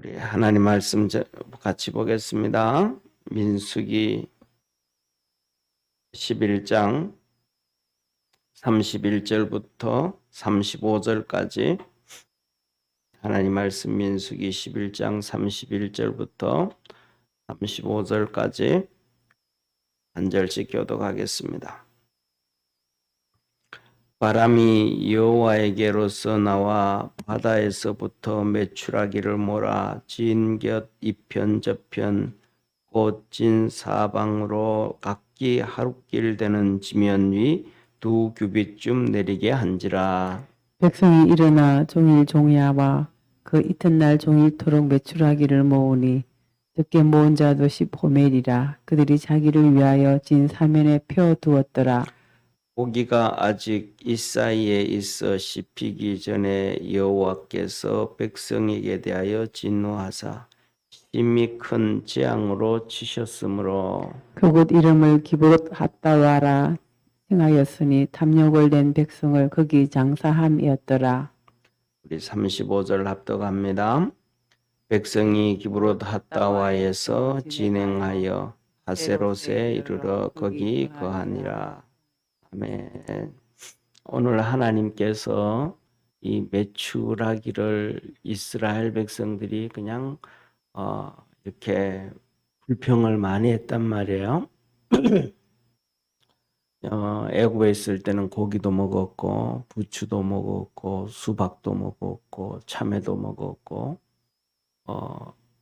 우리 하나님 말씀 같이 보겠습니다. 민수기 11장 31절부터 35절까지 하나님 말씀 민수기 11장 31절부터 35절까지 한 절씩 교독하겠습니다. 바람이 여호와에게로서 나와 바다에서부터 메추라기를 몰아 진 곁 이편 저편 곧 진 사방으로 각기 하룻길 되는 지면 위 2규빗쯤 내리게 한지라. 백성이 일어나 종일 종야와 그 이튿날 종일토록 메추라기를 모으니 적게 모은 자도 10호멜이라. 그들이 자기를 위하여 진 사면에 펴 두었더라. 고기가 아직 이 사이에 있어 씹히기 전에 여호와께서 백성에게 대하여 진노하사 심히 큰 재앙으로 치셨으므로 그곳 이름을 기브롯 핫다와라 칭하였으니 탐욕을 낸 백성을 거기 장사함이었더라. 우리 35절 합독합니다. 백성이 기브롯 핫다와에서 진행하여 하세롯에 이르러 거기 거하니라. 아멘. 오늘 하나님께서 이 메추라기를 이스라엘 백성들이 그냥 이렇게 불평을 많이 했단 말이에요. 애굽에 있을 때는 고기도 먹었고 부추도 먹었고 수박도 먹었고 참외도 먹었고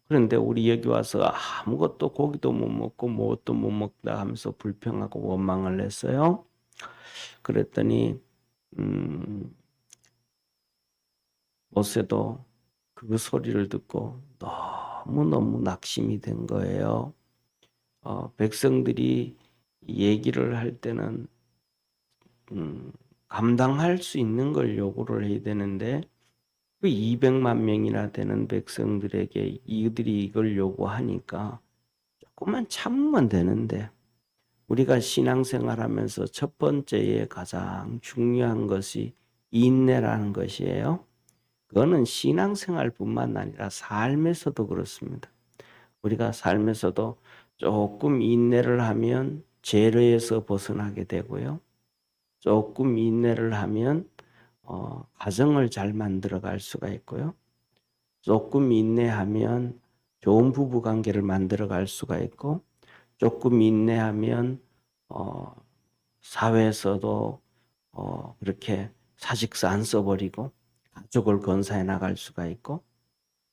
그런데 우리 여기 와서 아무것도 고기도 못 먹고 무엇도 못 먹다 하면서 불평하고 원망을 했어요. 그랬더니 모세도 그 소리를 듣고 너무너무 낙심이 된 거예요. 백성들이 얘기를 할 때는 감당할 수 있는 걸 요구를 해야 되는데 그 200만 명이나 되는 백성들에게 이들이 이걸 요구하니까 조금만 참으면 되는데 우리가 신앙생활하면서 첫 번째에 가장 중요한 것이 인내라는 것이에요. 그거는 신앙생활뿐만 아니라 삶에서도 그렇습니다. 우리가 삶에서도 조금 인내를 하면 죄에서 벗어나게 되고요. 조금 인내를 하면 가정을 잘 만들어갈 수가 있고요. 조금 인내하면 좋은 부부관계를 만들어갈 수가 있고 조금 인내하면 사회에서도 그렇게 사직서 안 써버리고 가족을 건사해 나갈 수가 있고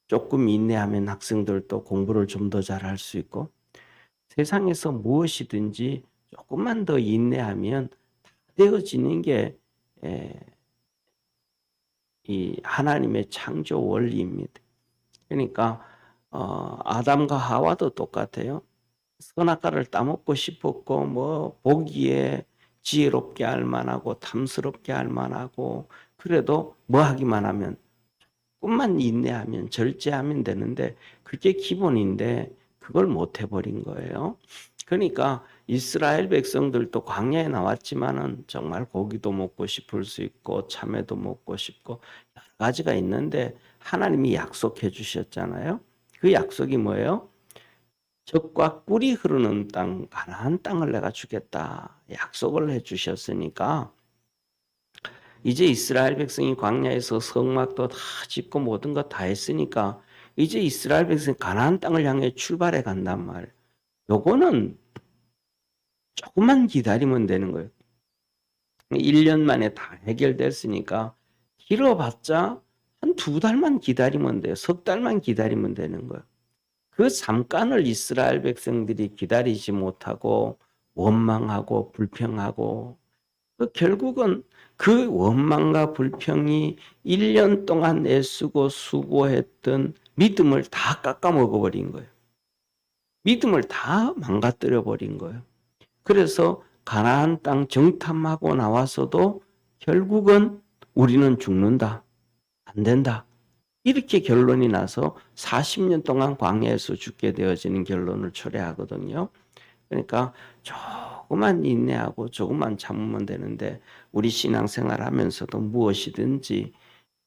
조금 인내하면 학생들도 공부를 좀 더 잘할 수 있고 세상에서 무엇이든지 조금만 더 인내하면 다 되어지는 게 이 하나님의 창조 원리입니다. 그러니까 아담과 하와도 똑같아요. 선악과를 따먹고 싶었고 뭐 보기에 지혜롭게 할 만하고 탐스럽게 할 만하고 그래도 뭐 하기만 하면 조금만 인내하면 절제하면 되는데 그게 기본인데 그걸 못 해버린 거예요. 그러니까 이스라엘 백성들도 광야에 나왔지만은 정말 고기도 먹고 싶을 수 있고 참외도 먹고 싶고 여러 가지가 있는데 하나님이 약속해 주셨잖아요. 그 약속이 뭐예요? 젖과 꿀이 흐르는 땅, 가나안 땅을 내가 주겠다. 약속을 해 주셨으니까 이제 이스라엘 백성이 광야에서 성막도 다 짓고 모든 것 다 했으니까 이제 이스라엘 백성이 가나안 땅을 향해 출발해 간단 말이에요. 요거는 조금만 기다리면 되는 거예요. 1년 만에 다 해결됐으니까 길어봤자 한 2달만 기다리면 돼요. 3달만 기다리면 되는 거예요. 그 잠깐을 이스라엘 백성들이 기다리지 못하고 원망하고 불평하고 결국은 그 원망과 불평이 1년 동안 애쓰고 수고했던 믿음을 다 깎아먹어버린 거예요. 믿음을 다 망가뜨려 버린 거예요. 그래서 가나안 땅 정탐하고 나와서도 결국은 우리는 죽는다. 안 된다. 이렇게 결론이 나서 40년 동안 광야에서 죽게 되어지는 결론을 초래하거든요. 그러니까 조금만 인내하고 조금만 참으면 되는데 우리 신앙생활 하면서도 무엇이든지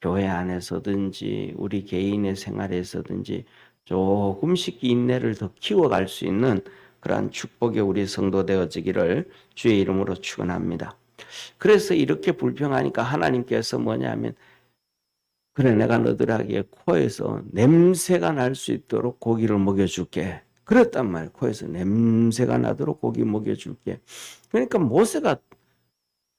교회 안에서든지 우리 개인의 생활에서든지 조금씩 인내를 더 키워갈 수 있는 그러한 축복의 우리 성도 되어지기를 주의 이름으로 축원합니다. 그래서 이렇게 불평하니까 하나님께서 뭐냐면 그래 내가 너들에게 코에서 냄새가 날 수 있도록 고기를 먹여줄게. 그랬단 말이에요. 코에서 냄새가 나도록 고기 먹여줄게. 그러니까 모세가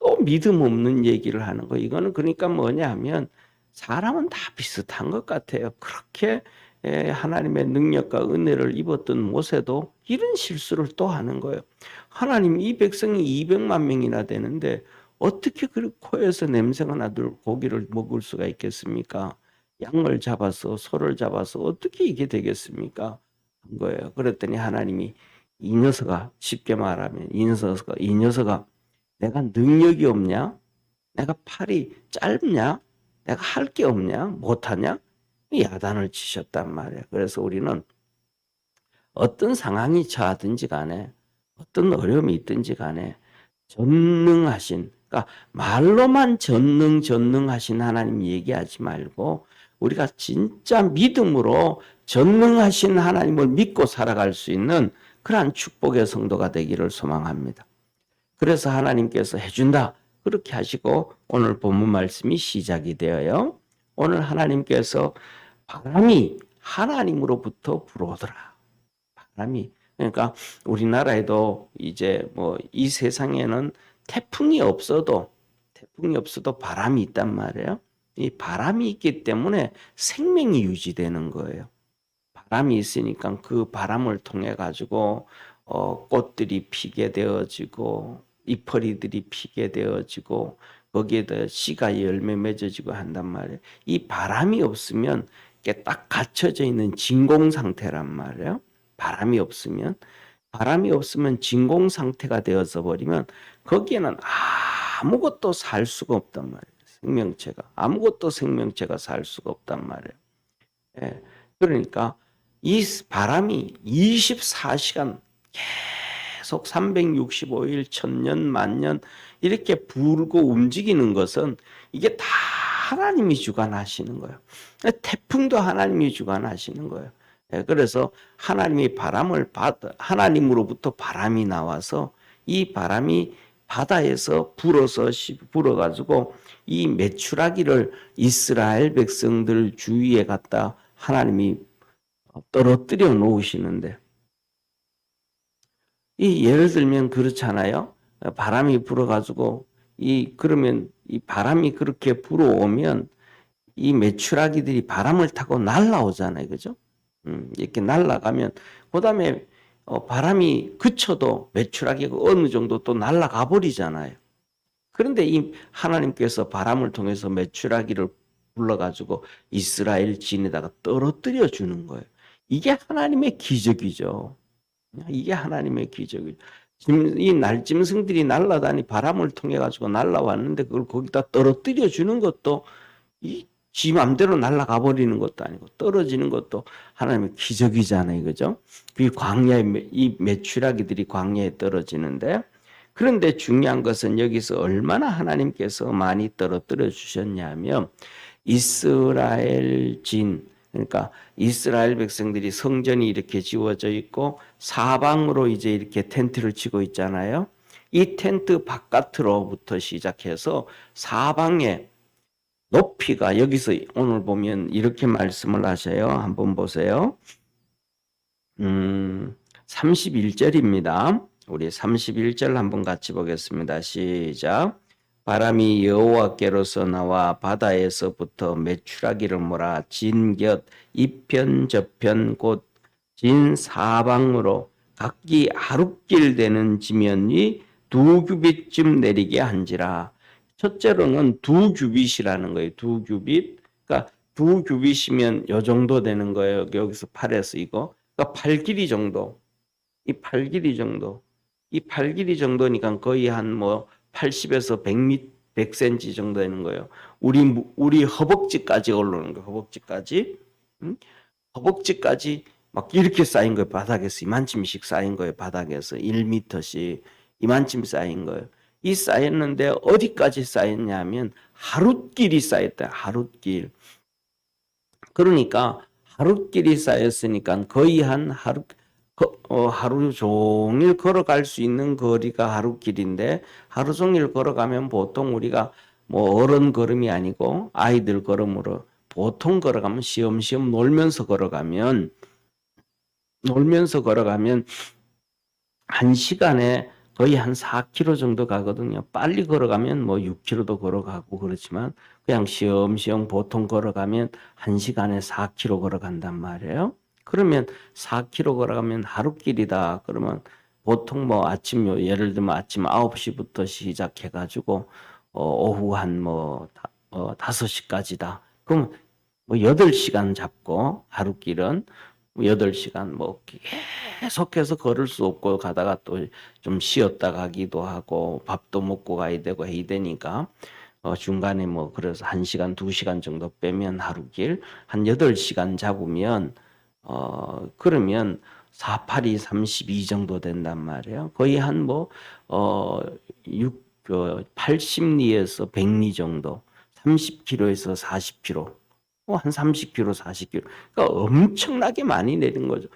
또 믿음 없는 얘기를 하는 거. 이거는 그러니까 뭐냐 하면 사람은 다 비슷한 것 같아요. 그렇게 하나님의 능력과 은혜를 입었던 모세도 이런 실수를 또 하는 거예요. 하나님 이 백성이 200만 명이나 되는데 어떻게 그 코에서 냄새가 나도록 고기를 먹을 수가 있겠습니까? 양을 잡아서 소를 잡아서 어떻게 이게 되겠습니까? 한 거예요. 그랬더니 하나님이 이 녀석아 쉽게 말하면 이 녀석아 내가 능력이 없냐? 내가 팔이 짧냐? 내가 할 게 없냐? 못하냐? 야단을 치셨단 말이에요. 그래서 우리는 어떤 상황이 처하든지 간에 어떤 어려움이 있든지 간에 전능하신 그러니까 말로만 전능하신 하나님 얘기하지 말고 우리가 진짜 믿음으로 전능하신 하나님을 믿고 살아갈 수 있는 그러한 축복의 성도가 되기를 소망합니다. 그래서 하나님께서 해준다 그렇게 하시고 오늘 본문 말씀이 시작이 되어요. 오늘 하나님께서 바람이 하나님으로부터 불어오더라. 바람이 그러니까 우리나라에도 이제 뭐 이 세상에는 태풍이 없어도 바람이 있단 말이에요. 이 바람이 있기 때문에 생명이 유지되는 거예요. 바람이 있으니까 그 바람을 통해 가지고 꽃들이 피게 되어지고 이파리들이 피게 되어지고 거기에다 씨가 열매 맺어지고 한단 말이에요. 이 바람이 없으면 이게 딱 갇혀져 있는 진공 상태란 말이에요. 바람이 없으면 진공 상태가 되어서 버리면 거기에는 아무것도 살 수가 없단 말이에요. 아무것도 생명체가 살 수가 없단 말이에요. 예. 그러니까 이 바람이 24시간 계속 365일, 1000년, 만년 이렇게 불고 움직이는 것은 이게 다 하나님이 주관하시는 거예요. 태풍도 하나님이 주관하시는 거예요. 그래서 하나님으로부터 바람이 나와서 이 바람이 바다에서 불어가지고 이 메추라기를 이스라엘 백성들 주위에 갖다 하나님이 떨어뜨려 놓으시는데 이 예를 들면 그렇잖아요. 바람이 불어가지고 그러면 이 바람이 그렇게 불어오면 이 메추라기들이 바람을 타고 날아오잖아요, 그죠? 이렇게 날아가면 그다음에 바람이 그쳐도 메추라기가 어느 정도 또 날아가 버리잖아요. 그런데 이 하나님께서 바람을 통해서 메추라기를 불러가지고 이스라엘 진에다가 떨어뜨려 주는 거예요. 이게 하나님의 기적이죠. 이게 하나님의 기적이죠. 지금 이 날짐승들이 날아다니 바람을 통해 가지고 날아왔는데 그걸 거기다 떨어뜨려 주는 것도 지 맘대로 날아가 버리는 것도 아니고 떨어지는 것도 하나님의 기적이잖아요, 그죠? 그 광야에 이 메추라기들이 광야에 떨어지는데 그런데 중요한 것은 여기서 얼마나 하나님께서 많이 떨어뜨려 주셨냐면 이스라엘 진 그러니까 이스라엘 백성들이 성전이 이렇게 지어져 있고 사방으로 이제 이렇게 텐트를 치고 있잖아요. 이 텐트 바깥으로부터 시작해서 사방에 높이가 여기서 오늘 보면 이렇게 말씀을 하셔요. 한번 보세요. 31절입니다. 우리 31절 한번 같이 보겠습니다. 시작. 바람이 여호와께로서 나와 바다에서부터 메추라기를 몰아 진 곁 이편 저편 곧 진 사방으로 각기 하룻길 되는 지면이 2규빗쯤 내리게 한지라. 첫째로는 2규빗이라는 거예요. 2규빗. 그러니까 2규빗이면 요 정도 되는 거예요. 여기서 8에서 이거. 그러니까 8길이 정도. 이 8길이 정도. 이 8길이 정도니까 거의 한 뭐 80에서 100cm 정도 되는 거예요. 우리 허벅지까지 올라오는 거예요. 허벅지까지. 허벅지까지 막 이렇게 쌓인 거예요. 바닥에서 이만큼씩 쌓인 거예요. 바닥에서 1m씩 이만큼 쌓인 거예요. 이 쌓였는데 어디까지 쌓였냐면 하룻길이 쌓였다. 하룻길. 그러니까 하룻길이 쌓였으니까 거의 한 하루 종일 걸어갈 수 있는 거리가 하룻길인데 하루 종일 걸어가면 보통 우리가 뭐 어른 걸음이 아니고 아이들 걸음으로 보통 걸어가면 시험시험 놀면서 걸어가면 한 시간에 거의 한 4km 정도 가거든요. 빨리 걸어가면 뭐 6km도 걸어가고 그렇지만 그냥 시험시험 보통 걸어가면 한 시간에 4km 걸어간단 말이에요. 그러면 4km 걸어가면 하루길이다. 그러면 보통 뭐 예를 들면 아침 9시부터 시작해가지고 오후 한 5시까지다. 그럼 뭐 8시간 잡고 하루길은 8시간 뭐 계속해서 걸을 수 없고 가다가 또 좀 쉬었다 가기도 하고 밥도 먹고 가야 되고 해야 되니까 중간에 뭐 그래서 1시간, 2시간 정도 빼면 하루길 한 8시간 잡으면 그러면 4, 8이 32 정도 된단 말이에요. 거의 한 80리에서 100리 정도, 30km에서 40km, 한 30km, 40km. 그러니까 엄청나게 많이 내린 거죠.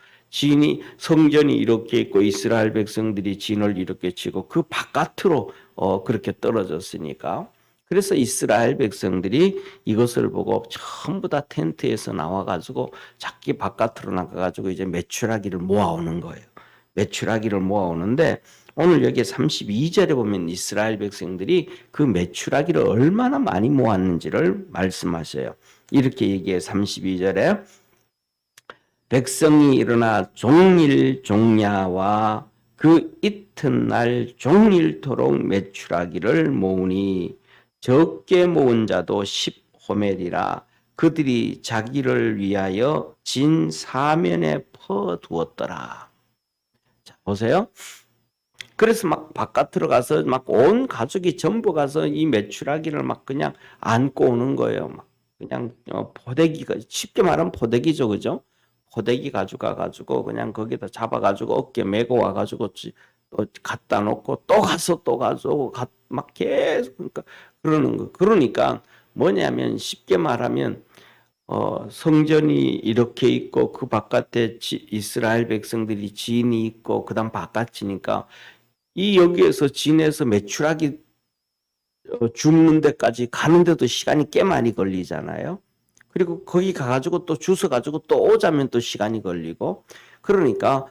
성전이 이렇게 있고 이스라엘 백성들이 진을 이렇게 치고 그 바깥으로 그렇게 떨어졌으니까. 그래서 이스라엘 백성들이 이것을 보고 전부 다 텐트에서 나와가지고 자기 바깥으로 나가가지고 이제 메추라기를 모아오는 거예요. 메추라기를 모아오는데 오늘 여기 32절에 보면 이스라엘 백성들이 그 메추라기를 얼마나 많이 모았는지를 말씀하셔요. 이렇게 얘기해 32절에 백성이 일어나 종일 종야와 그 이튿날 종일토록 메추라기를 모으니 적게 모은 자도 10호멜이라 그들이 자기를 위하여 진 사면에 퍼두었더라. 자, 보세요. 그래서 막 바깥으로 가서 막 온 가족이 전부 가서 이 메추라기를 막 그냥 안고 오는 거예요. 막 그냥 포대기가 쉽게 말하면 포대기죠, 그죠? 포대기 가지고 그냥 거기다 잡아가지고 어깨 메고 와가지고 또 갖다 놓고 또 가서 또 가지고 막 계속 그러는 거. 그러니까 뭐냐면 쉽게 말하면 성전이 이렇게 있고 그 바깥에 이스라엘 백성들이 진이 있고 그다음 바깥이니까 이 여기에서 진에서 메추라기 줍는 데까지 가는데도 시간이 꽤 많이 걸리잖아요. 그리고 거기 가가지고 또 주워가지고 또 오자면 또 시간이 걸리고 그러니까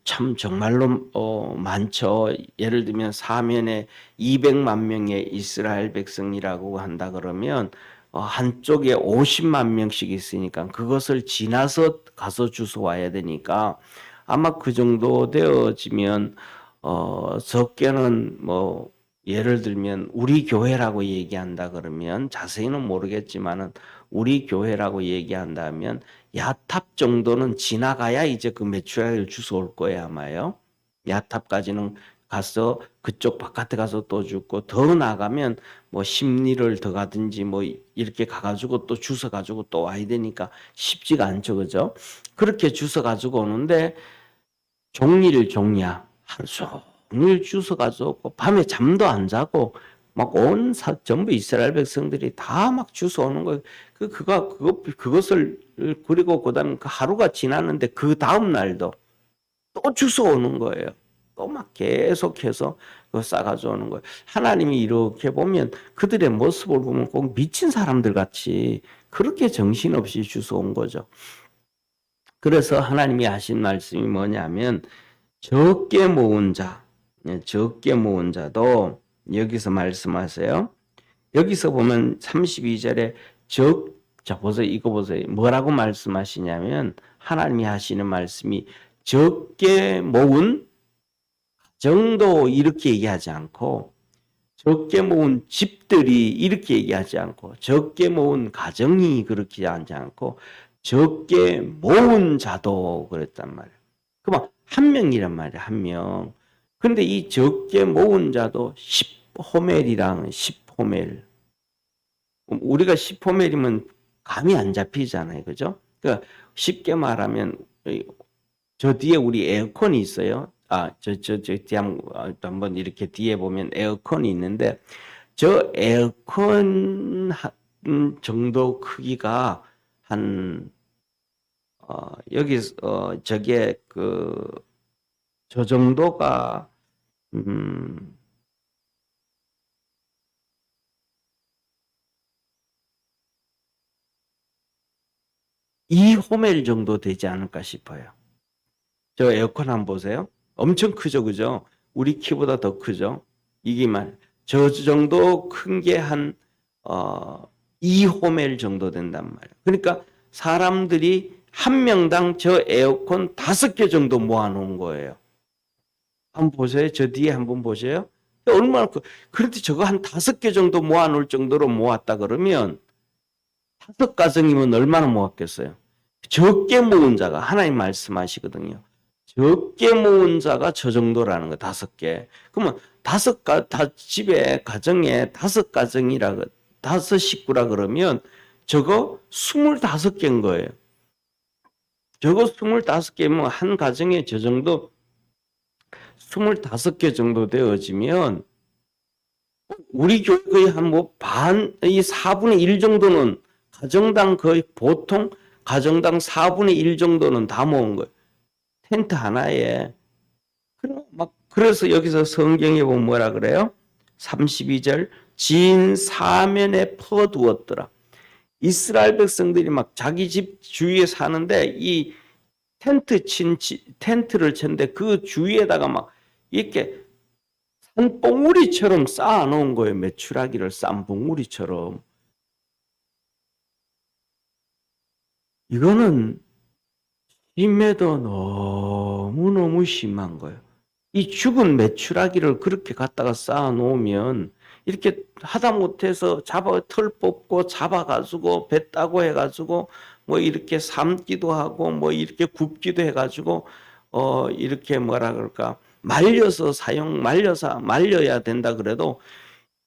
참 정말로 많죠. 예를 들면 사면에 200만 명의 이스라엘 백성이라고 한다 그러면 한쪽에 50만 명씩 있으니까 그것을 지나서 가서 주워 와야 되니까 아마 그 정도 되어지면 적게는 예를 들면 우리 교회라고 얘기한다 그러면 자세히는 모르겠지만은 우리 교회라고 얘기한다면 야탑 정도는 지나가야 이제 그 메추라기를 주워올 거예요 아마요. 야탑까지는 가서 그쪽 바깥에 가서 또 줍고 더 나가면 10리를 더 가든지 이렇게 가가지고 또 주워 가지고 또 와야 되니까 쉽지가 않죠, 그죠? 그렇게 주워 가지고 오는데 종일 종야 하루 종일 주워 가지고 밤에 잠도 안 자고 막 전부 이스라엘 백성들이 다 막 주워 오는 거예요. 그것을 그리고 그다음 그 하루가 지났는데 그 다음 날도 또 주워 오는 거예요. 또 막 계속해서 그거 싸가지고 오는 거예요. 하나님이 이렇게 보면 그들의 모습을 보면 꼭 미친 사람들 같이 그렇게 정신없이 주워 온 거죠. 그래서 하나님이 하신 말씀이 뭐냐면 적게 모은 자도 여기서 말씀하세요. 여기서 보면 32절에 자 보세요. 이거 보세요. 뭐라고 말씀하시냐면 하나님이 하시는 말씀이 적게 모은 정도 이렇게 얘기하지 않고 적게 모은 집들이 이렇게 얘기하지 않고 적게 모은 가정이 그렇게 하지 않고 적게 모은 자도 그랬단 말이에요. 그럼 한 명이란 말이에요. 한 명. 근데 이 적게 모은 자도 10호멜이랑 10호멜. 우리가 10호멜이면 감이 안 잡히잖아요. 그죠? 그러니까 쉽게 말하면 저 뒤에 우리 에어컨이 있어요. 한번 이렇게 뒤에 보면 에어컨이 있는데 저 에어컨 정도 크기가 한 여기 저게 저 정도가 음, 2호멜 정도 되지 않을까 싶어요. 저 에어컨 한번 보세요. 엄청 크죠, 그죠? 우리 키보다 더 크죠? 저 정도 큰 게 한 2호멜 정도 된단 말이에요. 그러니까 사람들이 한 명당 저 에어컨 5개 정도 모아놓은 거예요. 한번 보세요. 저 뒤에 한번 보세요. 얼마나 그런데 저거 한 5개 정도 모아놓을 정도로 모았다 그러면 5가정이면 얼마나 모았겠어요? 적게 모은 자가 하나님 말씀하시거든요. 적게 모은 자가 저 정도라는 거 5개. 그러면 집에 가정에 5가정이라 5식구라 그러면 저거 25개인 거예요. 저거 25개면 한 가정에 저 정도 25개 정도 되어지면 우리 교회의 한 이 4분의 1 정도는 가정당 거의 보통 가정당 4분의 1 정도는 다 모은 거예요. 텐트 하나에. 그래서 여기서 성경에 보면 뭐라 그래요? 32절 진 사면에 퍼두었더라. 이스라엘 백성들이 막 자기 집 주위에 사는데 이 텐트를 쳤는데 그 주위에다가 막 이렇게 산봉우리처럼 쌓아놓은 거예요. 메추라기를 싼 봉우리처럼. 이거는 심해도 너무너무 심한 거예요. 이 죽은 메추라기를 그렇게 갖다가 쌓아놓으면 이렇게 하다못해서 털 뽑고 잡아가지고 배 따고 해가지고 뭐 이렇게 삶기도 하고 뭐 이렇게 굽기도 해가지고 이렇게 뭐라 그럴까 말려야 된다 그래도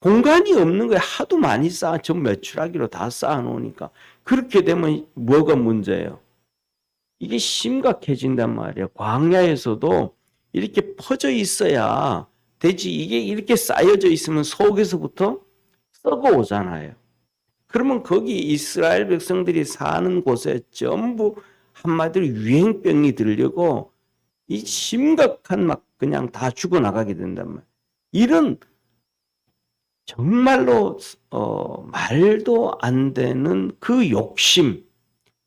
공간이 없는 거에 하도 많이 저 메추라기로 다 쌓아놓으니까 그렇게 되면 뭐가 문제예요? 이게 심각해진단 말이에요. 광야에서도 이렇게 퍼져 있어야 되지. 이게 이렇게 쌓여져 있으면 속에서부터 썩어 오잖아요. 그러면 거기 이스라엘 백성들이 사는 곳에 전부 한마디로 유행병이 들려고 이 심각한 막 그냥 다 죽어나가게 된단 말이에요. 이런 정말로 말도 안 되는 그 욕심.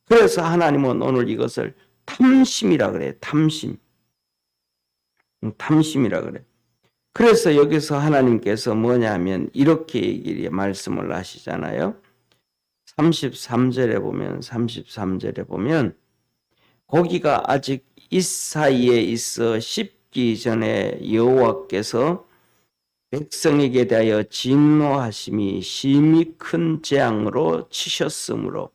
그래서 하나님은 오늘 이것을 탐심이라 그래요. 탐심이라 그래. 그래서 여기서 하나님께서 뭐냐면 이렇게 말씀을 하시잖아요. 33절에 보면 고기가 아직 이 사이에 있어 씹기 전에 여호와께서 백성에게 대하여 진노하심이 심히 큰 재앙으로 치셨으므로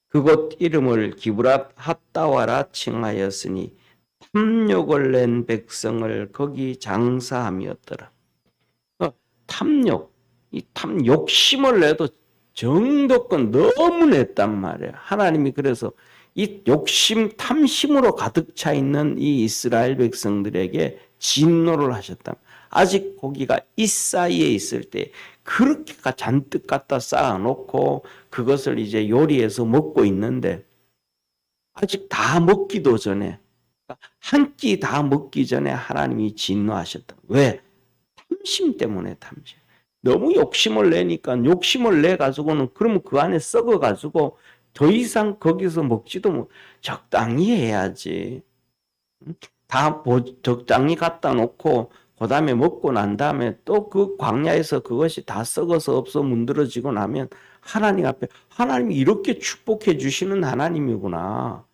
그곳 이름을 기브랏 핫다와라 칭하였으니 탐욕을 낸 백성을 거기 장사함이었더라. 욕심을 내도 정도껏 너무 냈단 말이에요. 하나님이 그래서 이 탐심으로 가득 차 있는 이 이스라엘 백성들에게 진노를 하셨다. 아직 고기가 이 사이에 있을 때 그렇게 잔뜩 갖다 쌓아놓고 그것을 이제 요리해서 먹고 있는데 아직 다 먹기도 전에 한 끼 다 먹기 전에 하나님이 진노하셨다. 왜? 탐심 때문에 탐심. 너무 욕심을 내니까 욕심을 내가지고는 그러면 그 안에 썩어가지고 더 이상 거기서 먹지도 못. 적당히 해야지. 다 적당히 갖다 놓고 그 다음에 먹고 난 다음에 또 그 광야에서 그것이 다 썩어서 없어 문드러지고 나면 하나님 앞에 하나님이 이렇게 축복해 주시는 하나님이구나.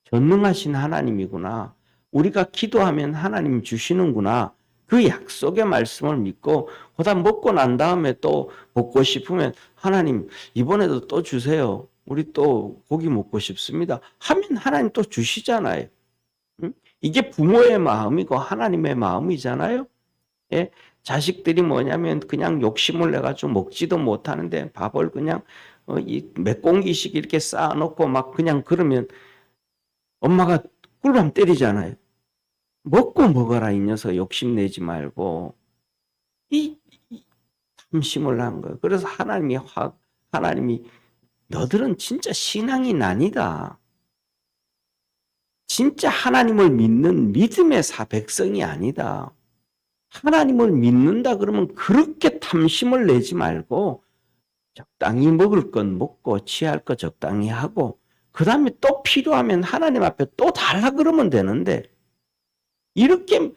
전능하신 하나님이구나. 우리가 기도하면 하나님 주시는구나. 그 약속의 말씀을 믿고 그다음 먹고 난 다음에 또 먹고 싶으면 하나님 이번에도 또 주세요. 우리 또 고기 먹고 싶습니다. 하면 하나님 또 주시잖아요. 이게 부모의 마음이고 하나님의 마음이잖아요. 예? 자식들이 뭐냐면 그냥 욕심을 내가지고 먹지도 못하는데 밥을 그냥 몇 공기씩 이렇게 쌓아놓고 막 그냥 그러면 엄마가 꿀밤 때리잖아요. 먹고 먹어라 이 녀석 욕심내지 말고 이 탐심을 한 거예요. 그래서 하나님이 너들은 진짜 신앙이 아니다. 진짜 하나님을 믿는 믿음의 백성이 아니다. 하나님을 믿는다 그러면 그렇게 탐심을 내지 말고 적당히 먹을 건 먹고 취할 거 적당히 하고 그 다음에 또 필요하면 하나님 앞에 또 달라 그러면 되는데 이렇게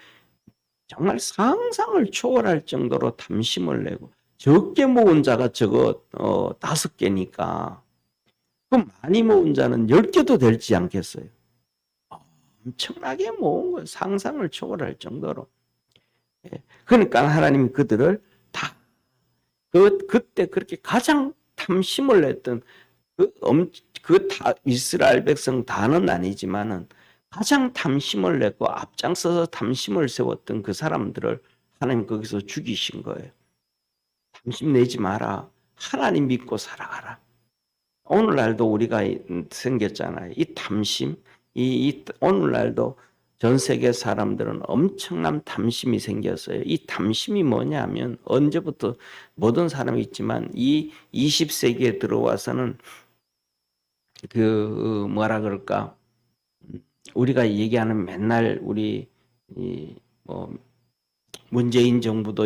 정말 상상을 초월할 정도로 탐심을 내고 적게 모은 자가 저거 5개니까 그럼 많이 모은 자는 10개도 될지 않겠어요? 엄청나게 모은 거예요. 상상을 초월할 정도로. 그러니까 하나님이 그들을 다 그때 그렇게 가장 탐심을 냈던 이스라엘 백성 다는 아니지만은 가장 탐심을 냈고 앞장서서 탐심을 세웠던 그 사람들을 하나님 거기서 죽이신 거예요. 탐심 내지 마라. 하나님 믿고 살아가라. 오늘날도 우리가 생겼잖아요. 이 탐심, 오늘날도 전 세계 사람들은 엄청난 탐심이 생겼어요. 이 탐심이 뭐냐면 언제부터 모든 사람이 있지만 이 20세기에 들어와서는 그 뭐라 그럴까 우리가 얘기하는 맨날 우리 문재인 정부도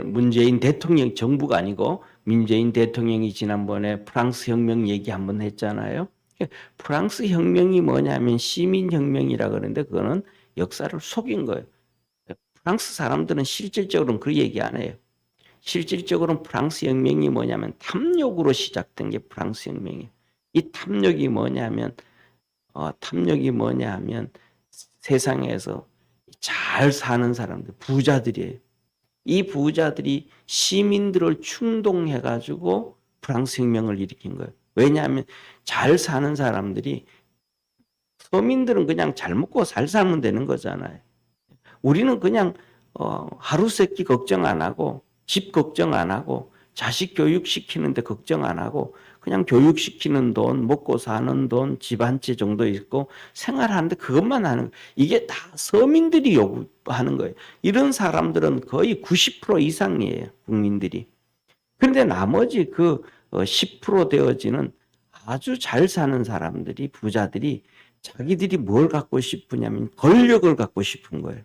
문재인 대통령 정부가 아니고 문재인 대통령이 지난번에 프랑스 혁명 얘기 한번 했잖아요. 프랑스 혁명이 뭐냐면 시민혁명이라 그러는데 그거는 역사를 속인 거예요. 프랑스 사람들은 실질적으로는 그 얘기 안 해요. 실질적으로는 프랑스 혁명이 뭐냐면 탐욕으로 시작된 게 프랑스 혁명이에요. 이 탐욕이 뭐냐면 세상에서 잘 사는 사람들, 부자들이에요. 이 부자들이 시민들을 충동해가지고 프랑스 혁명을 일으킨 거예요. 왜냐하면 잘 사는 사람들이 서민들은 그냥 잘 먹고 잘 살면 되는 거잖아요. 우리는 그냥 하루 세끼 걱정 안 하고 집 걱정 안 하고 자식 교육시키는데 걱정 안 하고 그냥 교육시키는 돈, 먹고 사는 돈, 집 한 채 정도 있고 생활하는데 그것만 하는 거예요. 이게 다 서민들이 요구하는 거예요. 이런 사람들은 거의 90% 이상이에요. 국민들이. 그런데 나머지 그 10% 되어지는 아주 잘 사는 사람들이 부자들이 자기들이 뭘 갖고 싶으냐면 권력을 갖고 싶은 거예요.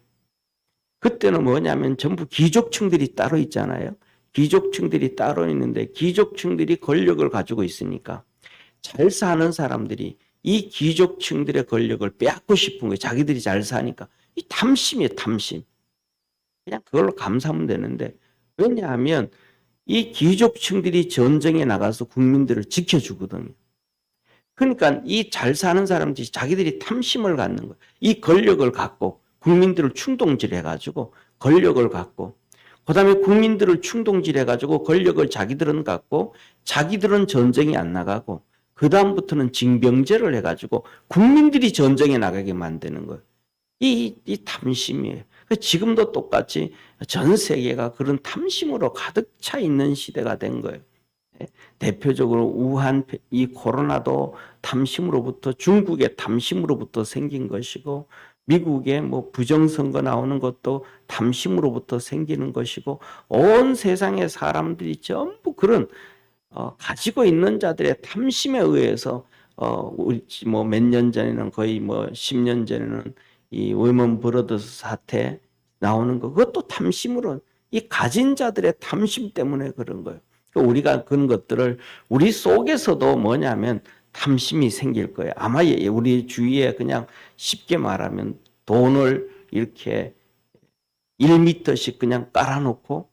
그때는 뭐냐면 전부 귀족층들이 따로 있잖아요. 귀족층들이 따로 있는데 귀족층들이 권력을 가지고 있으니까 잘 사는 사람들이 이 귀족층들의 권력을 빼앗고 싶은 거예요. 자기들이 잘 사니까. 이 탐심이에요, 탐심. 그냥 그걸로 감사하면 되는데 왜냐하면 이 귀족층들이 전쟁에 나가서 국민들을 지켜주거든요. 그러니까 이 잘 사는 사람들이 자기들이 탐심을 갖는 거예요. 이 권력을 갖고 국민들을 충동질해가지고 권력을 갖고 그 다음에 국민들을 충동질해가지고 권력을 자기들은 갖고 자기들은 전쟁에 안 나가고 그 다음부터는 징병제를 해가지고 국민들이 전쟁에 나가게 만드는 거예요. 이 탐심이에요. 지금도 똑같이 전 세계가 그런 탐심으로 가득 차 있는 시대가 된 거예요. 대표적으로 우한 이 코로나도 탐심으로부터 중국의 탐심으로부터 생긴 것이고 미국의 뭐 부정선거 나오는 것도 탐심으로부터 생기는 것이고 온 세상의 사람들이 전부 그런 가지고 있는 자들의 탐심에 의해서 뭐 몇 년 전에는 거의 뭐 10년 전에는 이 웨먼 브러더스 사태 나오는 거 그것도 탐심으로 이 가진 자들의 탐심 때문에 그런 거예요. 우리가 그런 것들을 우리 속에서도 뭐냐면 탐심이 생길 거예요. 아마 우리 주위에 그냥 쉽게 말하면 돈을 이렇게 1m씩 그냥 깔아놓고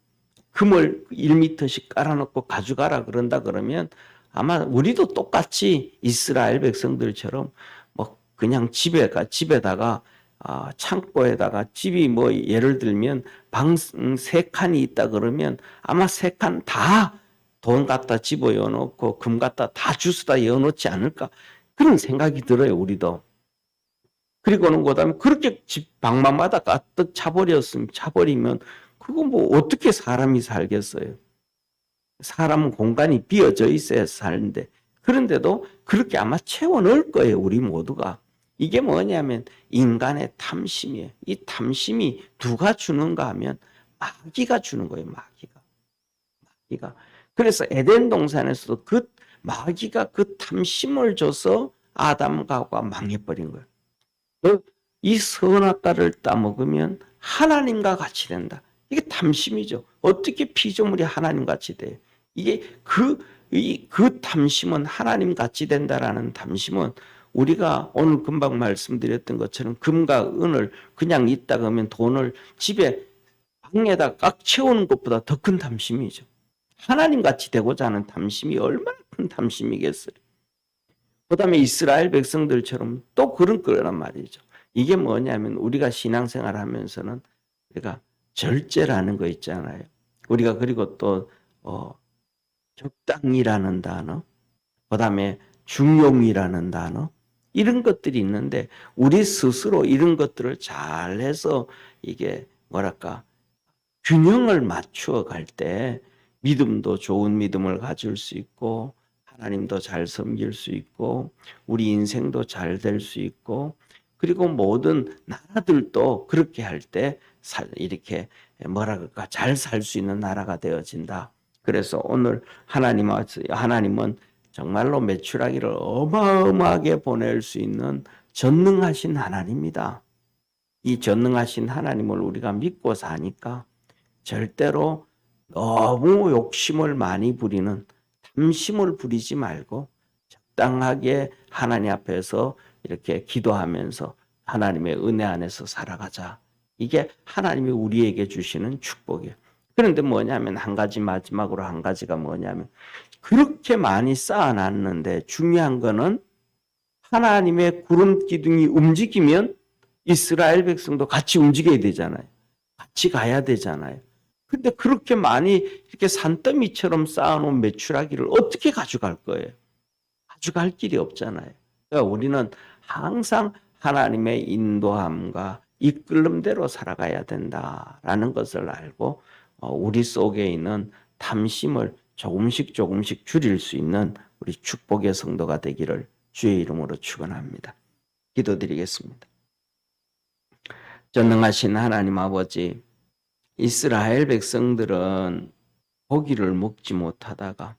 금을 1m씩 깔아놓고 가져가라 그런다 그러면 아마 우리도 똑같이 이스라엘 백성들처럼 뭐 그냥 집에다가 창고에다가 집이 뭐 예를 들면 방 3칸이 있다 그러면 아마 3칸 다 돈 갖다 집어넣어 놓고 금 갖다 다 주스다 넣어놓지 않을까 그런 생각이 들어요. 우리도. 그리고는 그다음에 그렇게 집 방마마다 가득 차버리면 그거 뭐 어떻게 사람이 살겠어요. 사람은 공간이 비어져 있어야 사는데 그런데도 그렇게 아마 채워 넣을 거예요. 우리 모두가. 이게 뭐냐면 인간의 탐심이에요. 이 탐심이 누가 주는가 하면 마귀가 주는 거예요. 마귀가. 그래서 에덴 동산에서도 그 마귀가 그 탐심을 줘서 아담과 하와가 망해버린 거예요. 이 선악과를 따먹으면 하나님과 같이 된다. 이게 탐심이죠. 어떻게 피조물이 하나님 같이 돼요? 이게 그 탐심은 하나님 같이 된다라는 탐심은 우리가 오늘 금방 말씀드렸던 것처럼 금과 은을 그냥 있다가 하면 돈을 집에 방에다 꽉 채우는 것보다 더 큰 탐심이죠. 하나님 같이 되고자 하는 탐심이 얼마나 큰 탐심이겠어요. 그 다음에 이스라엘 백성들처럼 또 그런 거란 말이죠. 이게 뭐냐면 우리가 신앙생활 하면서는 우리가 절제라는 거 있잖아요. 우리가 그리고 또 적당이라는 단어, 그 다음에 중용이라는 단어, 이런 것들이 있는데 우리 스스로 이런 것들을 잘해서 이게 뭐랄까 균형을 맞추어 갈 때 믿음도 좋은 믿음을 가질 수 있고 하나님도 잘 섬길 수 있고 우리 인생도 잘 될 수 있고 그리고 모든 나라들도 그렇게 할 때 이렇게 뭐랄까 잘 살 수 있는 나라가 되어진다. 그래서 오늘 하나님은 정말로 메추라기를 어마어마하게 보낼 수 있는 전능하신 하나님입니다. 이 전능하신 하나님을 우리가 믿고 사니까 절대로 너무 욕심을 많이 부리는 탐심을 부리지 말고 적당하게 하나님 앞에서 이렇게 기도하면서 하나님의 은혜 안에서 살아가자. 이게 하나님이 우리에게 주시는 축복이에요. 그런데 뭐냐면 한 가지 마지막으로 한 가지가 뭐냐면 그렇게 많이 쌓아놨는데 중요한 거는 하나님의 구름 기둥이 움직이면 이스라엘 백성도 같이 움직여야 되잖아요. 같이 가야 되잖아요. 근데 그렇게 많이 이렇게 산더미처럼 쌓아놓은 메추라기를 어떻게 가져갈 거예요? 가져갈 길이 없잖아요. 그러니까 우리는 항상 하나님의 인도함과 이끌림대로 살아가야 된다라는 것을 알고 우리 속에 있는 탐심을 조금씩 줄일 수 있는 우리 축복의 성도가 되기를 주의 이름으로 축원합니다. 기도드리겠습니다. 전능하신 하나님 아버지, 이스라엘 백성들은 고기를 먹지 못하다가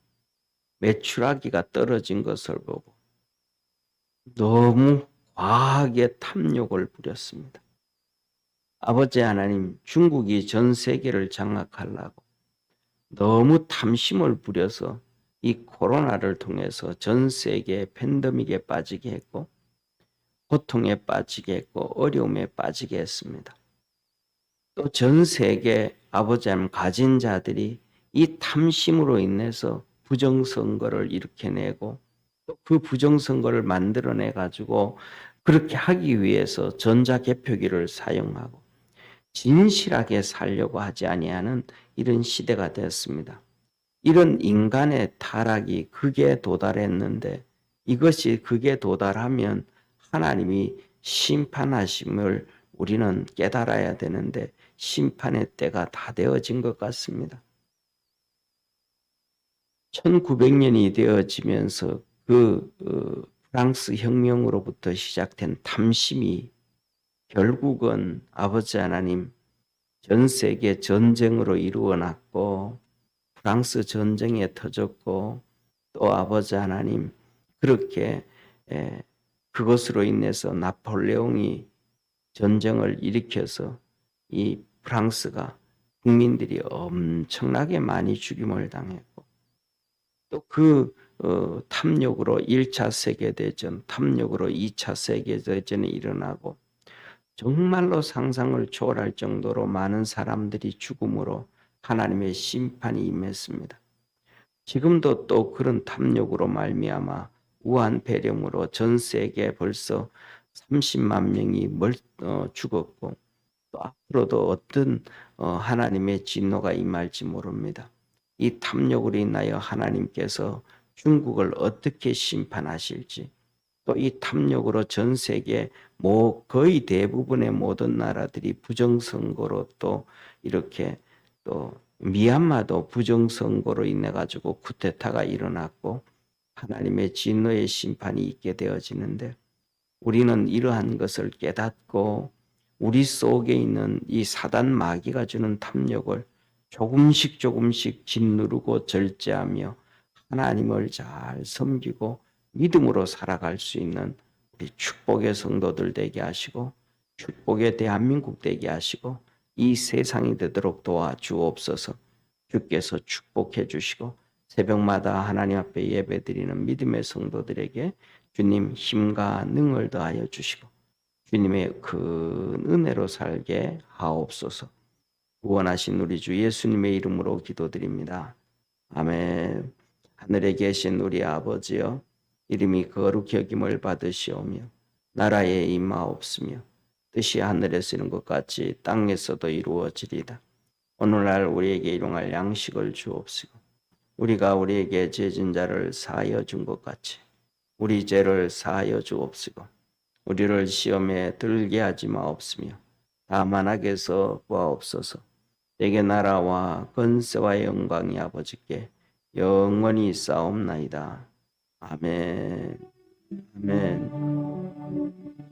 메추라기가 떨어진 것을 보고 너무 과하게 탐욕을 부렸습니다. 아버지 하나님, 중국이 전 세계를 장악하려고 너무 탐심을 부려서 이 코로나를 통해서 전 세계에 팬데믹에 빠지게 했고 고통에 빠지게 했고 어려움에 빠지게 했습니다. 또 전 세계 아버지 하나님 가진 자들이 이 탐심으로 인해서 부정선거를 일으켜내고 또 그 부정선거를 만들어내 가지고 그렇게 하기 위해서 전자개표기를 사용하고 진실하게 살려고 하지 아니하는 이런 시대가 되었습니다. 이런 인간의 타락이 극에 도달했는데 이것이 극에 도달하면 하나님이 심판하심을 우리는 깨달아야 되는데 심판의 때가 다 되어진 것 같습니다. 1900년이 되어지면서 프랑스 혁명으로부터 시작된 탐심이 결국은 아버지 하나님 전 세계 전쟁으로 이루어났고 프랑스 전쟁에 터졌고 또 아버지 하나님 그렇게 그것으로 인해서 나폴레옹이 전쟁을 일으켜서 이 프랑스가 국민들이 엄청나게 많이 죽임을 당했고 또 탐욕으로 1차 세계대전, 탐욕으로 2차 세계대전이 일어나고 정말로 상상을 초월할 정도로 많은 사람들이 죽음으로 하나님의 심판이 임했습니다. 지금도 또 그런 탐욕으로 말미암아 우한폐렴으로 전 세계에 벌써 30만 명이 죽었고 또 앞으로도 어떤 하나님의 진노가 임할지 모릅니다. 이 탐욕으로 인하여 하나님께서 중국을 어떻게 심판하실지 또 이 탐욕으로 전 세계 거의 대부분의 모든 나라들이 부정선거로 또 이렇게 또 미얀마도 부정선거로 인해 가지고 쿠데타가 일어났고 하나님의 진노의 심판이 있게 되어지는데 우리는 이러한 것을 깨닫고 우리 속에 있는 이 사단 마귀가 주는 탐욕을 조금씩 짓누르고 절제하며 하나님을 잘 섬기고 믿음으로 살아갈 수 있는 우리 축복의 성도들 되게 하시고 축복의 대한민국 되게 하시고 이 세상이 되도록 도와주옵소서. 주께서 축복해 주시고 새벽마다 하나님 앞에 예배드리는 믿음의 성도들에게 주님 힘과 능을 더하여 주시고 주님의 큰 은혜로 살게 하옵소서. 구원하신 우리 주 예수님의 이름으로 기도드립니다. 아멘. 하늘에 계신 우리 아버지여, 이름이 거룩히 여김을 받으시오며 나라에 임하옵시며 뜻이 하늘에서 이룬 것 같이 땅에서도 이루어지리이다. 오늘날 우리에게 일용할 양식을 주옵시고 우리가 우리에게 죄진 자를 사하여 준 것 같이 우리 죄를 사하여 주옵시고 우리를 시험에 들게 하지 마옵시며 다만 악에서 구하옵소서. 내게 나라와 권세와 영광이 아버지께 영원히 있사옵나이다. 아멘. 아멘.